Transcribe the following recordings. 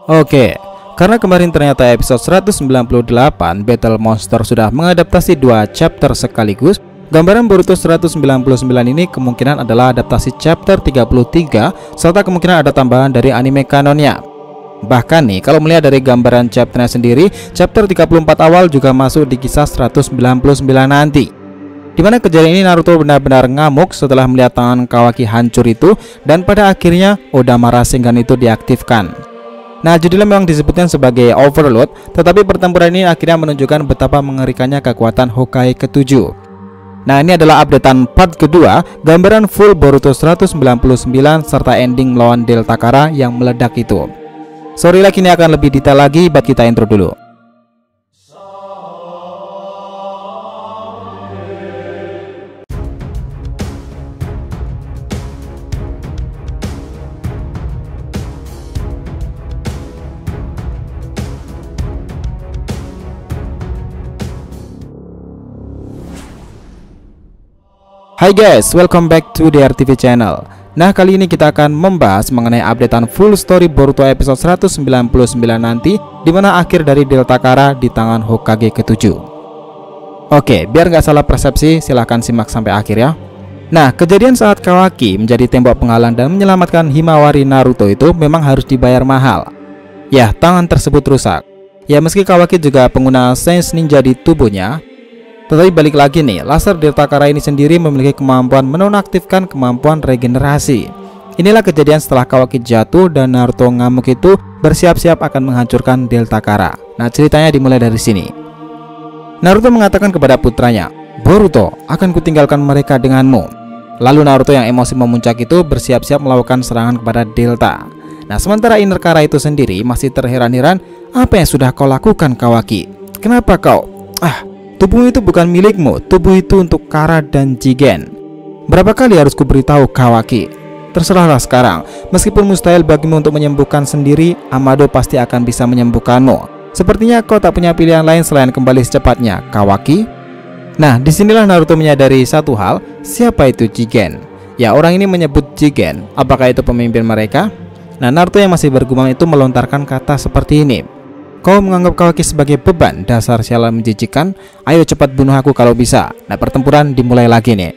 Oke, karena kemarin ternyata episode 198 Battle Monster sudah mengadaptasi 2 chapter sekaligus, gambaran Boruto 199 ini kemungkinan adalah adaptasi chapter 33 serta kemungkinan ada tambahan dari anime kanonnya. Bahkan nih, kalau melihat dari gambaran chapternya sendiri, chapter 34 awal juga masuk di kisah 199 nanti, dimana kejadian ini Naruto benar-benar ngamuk setelah melihat tangan Kawaki hancur itu, dan pada akhirnya Odama Rasengan itu diaktifkan. Nah, judulnya memang disebutkan sebagai Overload, tetapi pertempuran ini akhirnya menunjukkan betapa mengerikannya kekuatan Hokage ke-7. Nah, ini adalah updatean part kedua, gambaran full Boruto 199 serta ending melawan Delta Kara yang meledak itu. Sorry lah, kini akan lebih detail lagi, buat kita intro dulu. Hai guys, welcome back to the RTV channel. Nah, kali ini kita akan membahas mengenai updatean full story Boruto episode 199 nanti, dimana akhir dari Delta Kara di tangan Hokage ke-7. Oke, biar nggak salah persepsi, silahkan simak sampai akhir ya. Nah, kejadian saat Kawaki menjadi tembok penghalang dan menyelamatkan Himawari Naruto itu memang harus dibayar mahal. Ya, tangan tersebut rusak. Ya, meski Kawaki juga pengguna Sense Ninja di tubuhnya, tetapi balik lagi nih, laser Delta Kara ini sendiri memiliki kemampuan menonaktifkan kemampuan regenerasi. Inilah kejadian setelah Kawaki jatuh dan Naruto ngamuk itu bersiap-siap akan menghancurkan Delta Kara. Nah, ceritanya dimulai dari sini. Naruto mengatakan kepada putranya, "Boruto, akan kutinggalkan mereka denganmu." Lalu Naruto yang emosi memuncak itu bersiap-siap melakukan serangan kepada Delta. Nah, sementara Inner Kara itu sendiri masih terheran-heran, "Apa yang sudah kau lakukan, Kawaki? Kenapa kau? Tubuh itu bukan milikmu, tubuh itu untuk Kara dan Jigen. Berapa kali harus kuberitahu, Kawaki? Terserahlah sekarang. Meskipun mustahil bagimu untuk menyembuhkan sendiri, Amado pasti akan bisa menyembuhkanmu. Sepertinya kau tak punya pilihan lain selain kembali secepatnya, Kawaki." Nah, disinilah Naruto menyadari satu hal, siapa itu Jigen? Ya, orang ini menyebut Jigen. Apakah itu pemimpin mereka? Nah, Naruto yang masih bergumam itu melontarkan kata seperti ini, "Kau menganggap Kawaki sebagai beban, dasar sialan menjijikan. Ayo cepat bunuh aku kalau bisa." Nah, pertempuran dimulai lagi nih.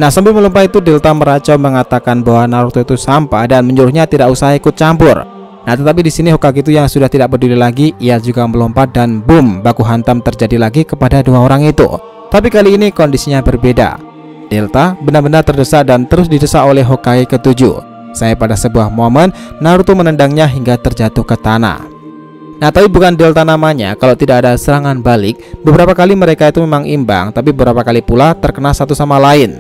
Nah, sambil melompat itu Delta meracau mengatakan bahwa Naruto itu sampah dan menyuruhnya tidak usah ikut campur. Nah, tetapi di sini Hokage itu yang sudah tidak peduli lagi, ia juga melompat dan boom, baku hantam terjadi lagi kepada dua orang itu. Tapi kali ini kondisinya berbeda. Delta benar-benar terdesak dan terus didesak oleh Hokage ke-7. Sampai pada sebuah momen Naruto menendangnya hingga terjatuh ke tanah. Nah, tapi bukan Delta namanya kalau tidak ada serangan balik. Beberapa kali mereka itu memang imbang, tapi beberapa kali pula terkena satu sama lain.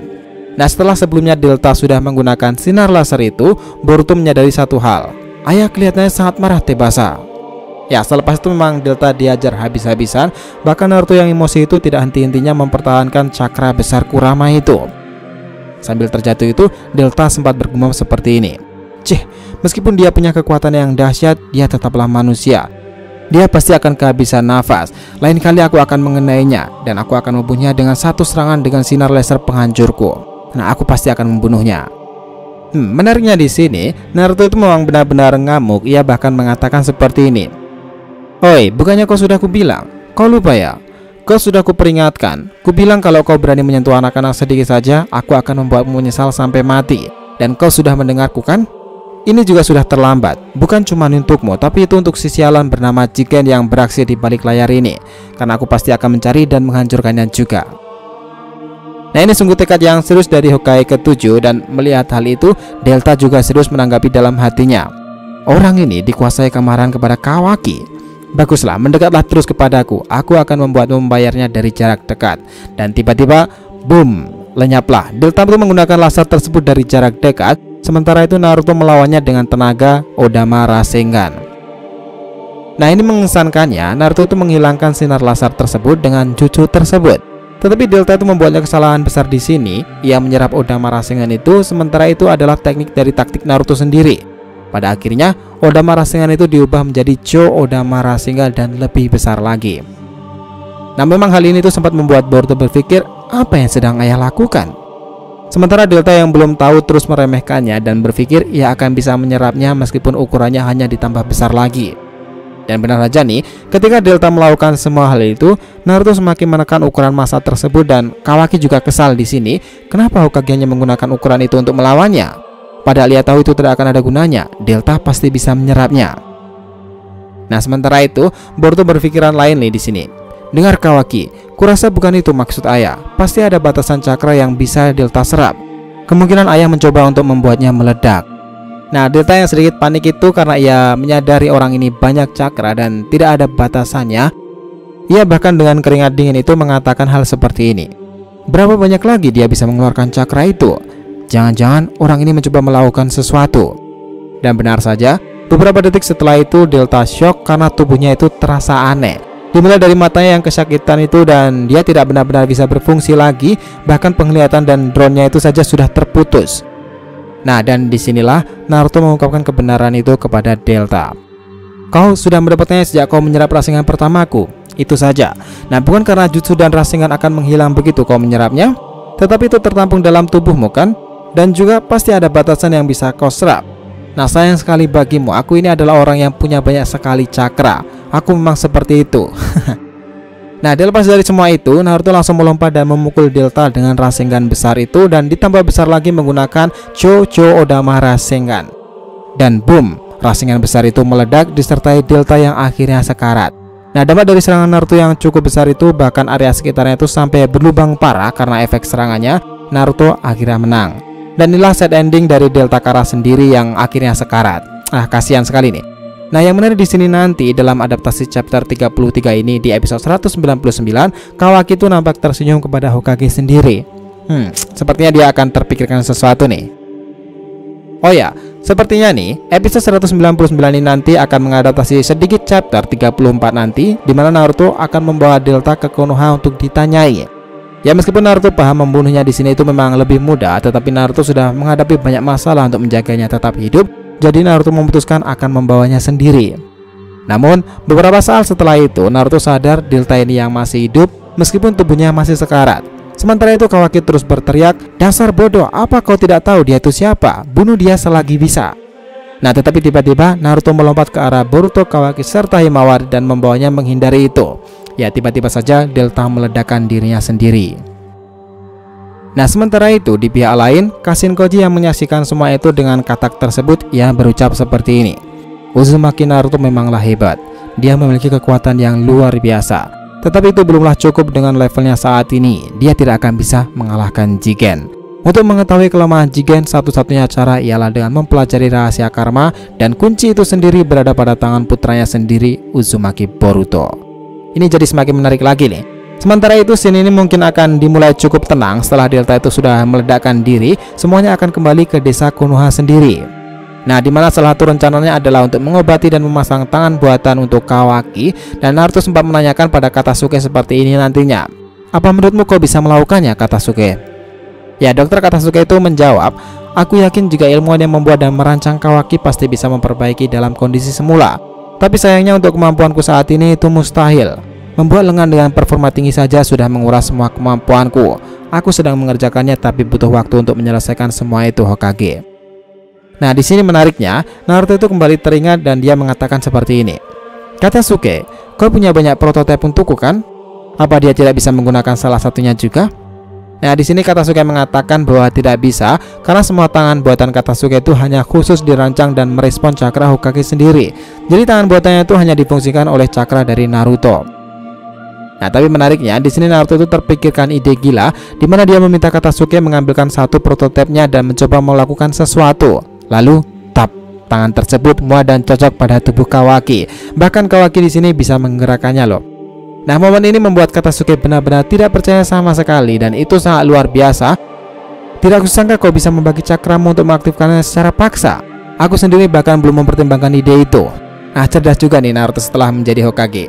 Nah, setelah sebelumnya Delta sudah menggunakan sinar laser itu, Boruto menyadari satu hal. Ayah kelihatannya sangat marah Tsubasa. Ya, selepas itu memang Delta diajar habis-habisan. Bahkan Naruto yang emosi itu tidak henti-hentinya mempertahankan cakra besar Kurama itu. Sambil terjatuh itu, Delta sempat bergumam seperti ini, meskipun dia punya kekuatan yang dahsyat, dia tetaplah manusia. Dia pasti akan kehabisan nafas. Lain kali aku akan mengenainya dan aku akan membunuhnya dengan satu serangan dengan sinar laser penghancurku. Nah, aku pasti akan membunuhnya." Menariknya di sini, Naruto itu memang benar-benar ngamuk. Ia bahkan mengatakan seperti ini, "Oi, bukannya kau sudah kubilang? Kau lupa ya? Kau sudah kuperingatkan. Kubilang kalau kau berani menyentuh anak-anak sedikit saja, aku akan membuatmu menyesal sampai mati. Dan kau sudah mendengarku kan? Ini juga sudah terlambat, bukan cuma untukmu, tapi itu untuk si sialan bernama Jigen yang beraksi di balik layar ini. Karena aku pasti akan mencari dan menghancurkannya juga." Nah, ini sungguh tekad yang serius dari Hokage ke-7, dan melihat hal itu, Delta juga serius menanggapi dalam hatinya. Orang ini dikuasai kemarahan kepada Kawaki. Baguslah, mendekatlah terus kepadaku. Aku akan membuatmu membayarnya dari jarak dekat. Dan tiba-tiba, boom, lenyaplah. Delta itu menggunakan laser tersebut dari jarak dekat. Sementara itu Naruto melawannya dengan tenaga Odama Rasengan. Nah, ini mengesankannya Naruto itu menghilangkan sinar laser tersebut dengan jutsu tersebut. Tetapi Delta itu membuatnya kesalahan besar di sini. Ia menyerap Odama Rasengan itu, sementara itu adalah teknik dari taktik Naruto sendiri. Pada akhirnya Odama Rasengan itu diubah menjadi Cho Odama Rasengan dan lebih besar lagi. Nah, memang hal ini tuh sempat membuat Boruto berpikir, apa yang sedang ayah lakukan? Sementara Delta yang belum tahu terus meremehkannya dan berpikir ia akan bisa menyerapnya meskipun ukurannya hanya ditambah besar lagi. Dan benar saja nih, ketika Delta melakukan semua hal itu, Naruto semakin menekan ukuran massa tersebut dan Kawaki juga kesal di sini. Kenapa Hokage hanya menggunakan ukuran itu untuk melawannya? Padahal ia tahu itu tidak akan ada gunanya. Delta pasti bisa menyerapnya. Nah, sementara itu Boruto berpikiran lain nih di sini. Dengar Kawaki, kurasa bukan itu maksud ayah. Pasti ada batasan cakra yang bisa Delta serap. Kemungkinan ayah mencoba untuk membuatnya meledak. Nah, Delta yang sedikit panik itu karena ia menyadari orang ini banyak cakra dan tidak ada batasannya. Ia bahkan dengan keringat dingin itu mengatakan hal seperti ini. Berapa banyak lagi dia bisa mengeluarkan cakra itu? Jangan-jangan orang ini mencoba melakukan sesuatu. Dan benar saja, beberapa detik setelah itu Delta shock karena tubuhnya itu terasa aneh. Dimulai dari matanya yang kesakitan itu dan dia tidak benar-benar bisa berfungsi lagi. Bahkan penglihatan dan drone-nya itu saja sudah terputus. Nah, dan disinilah Naruto mengungkapkan kebenaran itu kepada Delta. Kau sudah mendapatkannya sejak kau menyerap rasengan pertamaku. Itu saja. Nah, bukan karena jutsu dan rasengan akan menghilang begitu kau menyerapnya, tetapi itu tertampung dalam tubuhmu kan? Dan juga pasti ada batasan yang bisa kau serap. Nah, sayang sekali bagimu, aku ini adalah orang yang punya banyak sekali cakra. Aku memang seperti itu. Nah, dilepas dari semua itu, Naruto langsung melompat dan memukul Delta dengan rasengan besar itu dan ditambah besar lagi menggunakan Chocho Odama Rasengan. Dan boom, rasengan besar itu meledak disertai Delta yang akhirnya sekarat. Nah, dampak dari serangan Naruto yang cukup besar itu bahkan area sekitarnya itu sampai berlubang parah karena efek serangannya. Naruto akhirnya menang. Dan inilah set ending dari Delta Kara sendiri yang akhirnya sekarat. Kasihan sekali nih. Nah, yang menarik di sini nanti dalam adaptasi chapter 33 ini di episode 199, Kawaki itu nampak tersenyum kepada Hokage sendiri. Sepertinya dia akan terpikirkan sesuatu nih. Oh ya, sepertinya nih episode 199 ini nanti akan mengadaptasi sedikit chapter 34 nanti, di mana Naruto akan membawa Delta ke Konoha untuk ditanyai. Ya, meskipun Naruto paham membunuhnya di sini itu memang lebih mudah, tetapi Naruto sudah menghadapi banyak masalah untuk menjaganya tetap hidup. Jadi Naruto memutuskan akan membawanya sendiri. Namun beberapa saat setelah itu Naruto sadar Delta ini yang masih hidup meskipun tubuhnya masih sekarat. Sementara itu Kawaki terus berteriak, "Dasar bodoh, apa kau tidak tahu dia itu siapa? Bunuh dia selagi bisa." Nah, tetapi tiba-tiba Naruto melompat ke arah Boruto, Kawaki serta Himawari dan membawanya menghindari itu. Ya, tiba-tiba saja Delta meledakkan dirinya sendiri. Nah, sementara itu di pihak lain, Kashin Koji yang menyaksikan semua itu dengan katak tersebut, ia berucap seperti ini. Uzumaki Naruto memanglah hebat. Dia memiliki kekuatan yang luar biasa. Tetapi itu belumlah cukup dengan levelnya saat ini. Dia tidak akan bisa mengalahkan Jigen. Untuk mengetahui kelemahan Jigen, satu-satunya cara ialah dengan mempelajari rahasia karma, dan kunci itu sendiri berada pada tangan putranya sendiri, Uzumaki Boruto. Ini jadi semakin menarik lagi nih. Sementara itu scene ini mungkin akan dimulai cukup tenang setelah Delta itu sudah meledakkan diri. Semuanya akan kembali ke desa Konoha sendiri. Nah, dimana salah satu rencananya adalah untuk mengobati dan memasang tangan buatan untuk Kawaki. Dan Naruto sempat menanyakan pada Katasuke seperti ini nantinya. Apa menurutmu kau bisa melakukannya, Katasuke? Ya, Dokter Katasuke itu menjawab, aku yakin jika ilmuwan yang membuat dan merancang Kawaki pasti bisa memperbaiki dalam kondisi semula. Tapi sayangnya untuk kemampuanku saat ini itu mustahil. Membuat lengan dengan performa tinggi saja sudah menguras semua kemampuanku. Aku sedang mengerjakannya tapi butuh waktu untuk menyelesaikan semua itu, Hokage. Nah, di sini menariknya, Naruto itu kembali teringat dan dia mengatakan seperti ini. Katasuke, kau punya banyak prototipe untukku kan? Apa dia tidak bisa menggunakan salah satunya juga? Nah, di sini Katasuke mengatakan bahwa tidak bisa karena semua tangan buatan Katasuke itu hanya khusus dirancang dan merespon cakra Hokage sendiri. Jadi tangan buatannya itu hanya difungsikan oleh cakra dari Naruto. Nah, tapi menariknya di sini Naruto itu terpikirkan ide gila di mana dia meminta Katasuke mengambilkan satu prototipenya dan mencoba melakukan sesuatu. Lalu, tap, tangan tersebut muat dan cocok pada tubuh Kawaki. Bahkan Kawaki di sini bisa menggerakkannya loh. Nah, momen ini membuat Katasuke benar-benar tidak percaya sama sekali dan itu sangat luar biasa. Tidak kusangka kau bisa membagi cakramu untuk mengaktifkannya secara paksa. Aku sendiri bahkan belum mempertimbangkan ide itu. Cerdas juga nih Naruto setelah menjadi Hokage.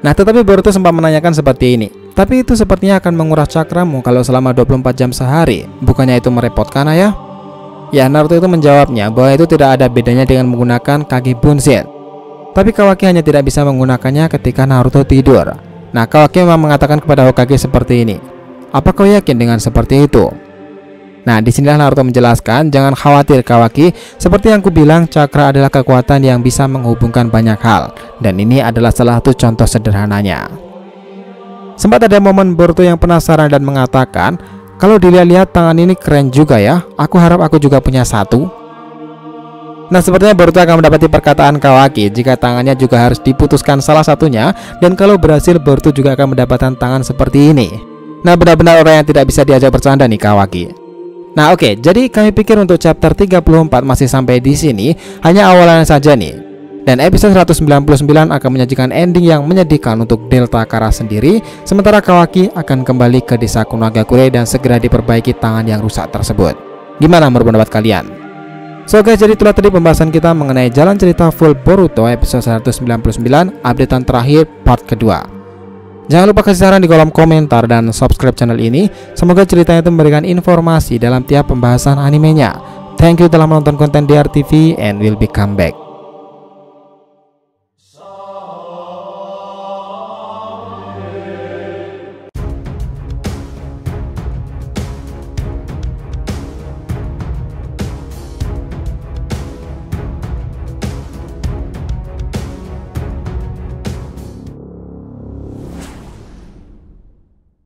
Nah, tetapi Boruto sempat menanyakan seperti ini. Tapi itu sepertinya akan menguras cakramu kalau selama 24 jam sehari. Bukannya itu merepotkan, ayah? Ya, Naruto itu menjawabnya bahwa itu tidak ada bedanya dengan menggunakan Kage Bunshin. Tapi Kawaki hanya tidak bisa menggunakannya ketika Naruto tidur. Nah, Kawaki memang mengatakan kepada Hokage seperti ini. Apa kau yakin dengan seperti itu? Nah, disinilah Naruto menjelaskan, jangan khawatir Kawaki, seperti yang kubilang, cakra adalah kekuatan yang bisa menghubungkan banyak hal, dan ini adalah salah satu contoh sederhananya. Sempat ada momen Boruto yang penasaran dan mengatakan, kalau dilihat-lihat tangan ini keren juga ya, aku harap aku juga punya satu. Nah, sepertinya Boruto akan mendapati perkataan Kawaki jika tangannya juga harus diputuskan salah satunya, dan kalau berhasil Boruto juga akan mendapatkan tangan seperti ini. Nah, benar-benar orang yang tidak bisa diajak bercanda nih Kawaki. Nah oke, jadi kami pikir untuk chapter 34 masih sampai di sini, hanya awalannya saja nih. Dan episode 199 akan menyajikan ending yang menyedihkan untuk Delta Kara sendiri, sementara Kawaki akan kembali ke desa Kunagakure dan segera diperbaiki tangan yang rusak tersebut. Gimana menurut pendapat kalian? So guys, jadi itulah tadi pembahasan kita mengenai jalan cerita full Boruto episode 199, updatean terakhir part kedua. Jangan lupa kasih saran di kolom komentar dan subscribe channel ini. Semoga ceritanya itu memberikan informasi dalam tiap pembahasan animenya. Thank you telah menonton konten DRTV and will be come back.